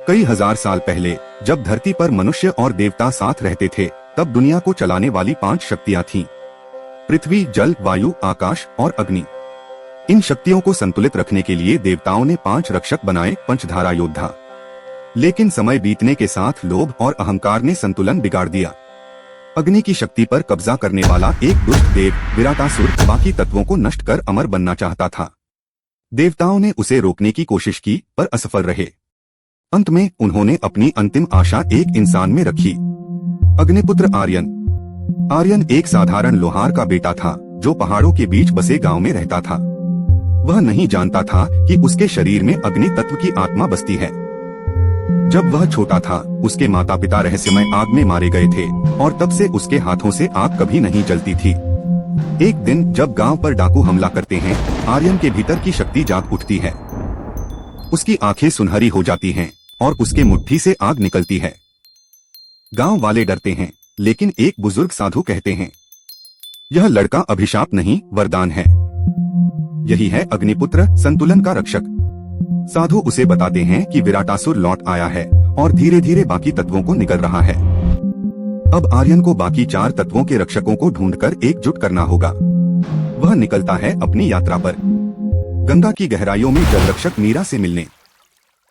कई हजार साल पहले जब धरती पर मनुष्य और देवता साथ रहते थे, तब दुनिया को चलाने वाली 5 शक्तियां थीं। पृथ्वी, जल, वायु, आकाश और अग्नि। इन शक्तियों को संतुलित रखने के लिए देवताओं ने 5 रक्षक बनाए, पंचधारा योद्धा। लेकिन समय बीतने के साथ लोभ और अहंकार ने संतुलन बिगाड़ दिया। अग्नि की शक्ति पर कब्जा करने वाला एक दुष्ट देव विराटासुर बाकी तत्वों को नष्ट कर अमर बनना चाहता था। देवताओं ने उसे रोकने की कोशिश की, पर असफल रहे। अंत में उन्होंने अपनी अंतिम आशा एक इंसान में रखी, अग्निपुत्र आर्यन। आर्यन एक साधारण लोहार का बेटा था, जो पहाड़ों के बीच बसे गांव में रहता था। वह नहीं जानता था कि उसके शरीर में अग्नि तत्व की आत्मा बसती है। जब वह छोटा था, उसके माता पिता रहस्यमय आग में मारे गए थे और तब से उसके हाथों से आग कभी नहीं जलती थी। एक दिन जब गांव पर डाकू हमला करते हैं, आर्यन के भीतर की शक्ति जाग उठती है। उसकी आंखें सुनहरी हो जाती हैं और उसके मुट्ठी से आग निकलती है। गांव वाले डरते हैं, लेकिन एक बुजुर्ग साधु कहते हैं, यह लड़का अभिशाप नहीं, वरदान है। यही है अग्निपुत्र, संतुलन का रक्षक। साधु उसे बताते हैं कि विराटासुर लौट आया है और धीरे धीरे बाकी तत्वों को निगल रहा है। अब आर्यन को बाकी 4 तत्वों के रक्षकों को ढूंढकर एकजुट करना होगा। वह निकलता है अपनी यात्रा पर, गंगा की गहराइयों में जल रक्षक मीरा से मिलने,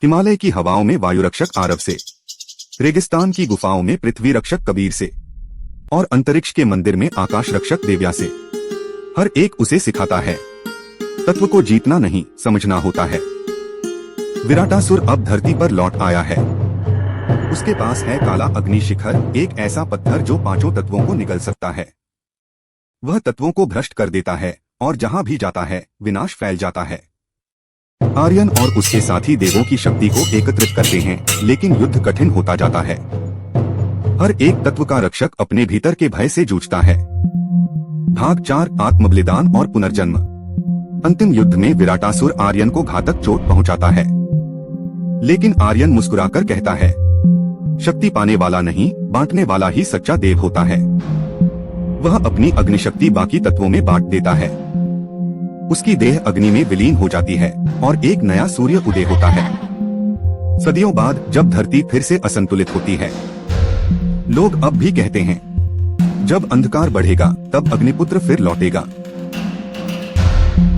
हिमालय की हवाओं में वायु रक्षक आरव से, रेगिस्तान की गुफाओं में पृथ्वी रक्षक कबीर से और अंतरिक्ष के मंदिर में आकाश रक्षक देव्या से। हर एक उसे सिखाता है, तत्व को जीतना नहीं, समझना होता है। विराटासुर अब धरती पर लौट आया है। उसके पास है काला अग्नि शिखर, एक ऐसा पत्थर जो 5 तत्वों को निगल सकता है। वह तत्वों को भ्रष्ट कर देता है और जहां भी जाता है विनाश फैल जाता है। आर्यन और उसके साथी देवों की शक्ति को एकत्रित करते हैं, लेकिन युद्ध कठिन होता जाता है। हर एक तत्व का रक्षक अपने भीतर के भय से जूझता है। भाग 4, आत्मबलिदान और पुनर्जन्म। अंतिम युद्ध में विराटासुर आर्यन को घातक चोट पहुंचाता है, लेकिन आर्यन मुस्कुराकर कहता है, शक्ति पाने वाला नहीं, बांटने वाला ही सच्चा देव होता है। वह अपनी अग्निशक्ति बाकी तत्वों में बांट देता है। उसकी देह अग्नि में विलीन हो जाती है और एक नया सूर्य उदय होता है। सदियों बाद जब धरती फिर से असंतुलित होती है, लोग अब भी कहते हैं, जब अंधकार बढ़ेगा तब अग्निपुत्र फिर लौटेगा।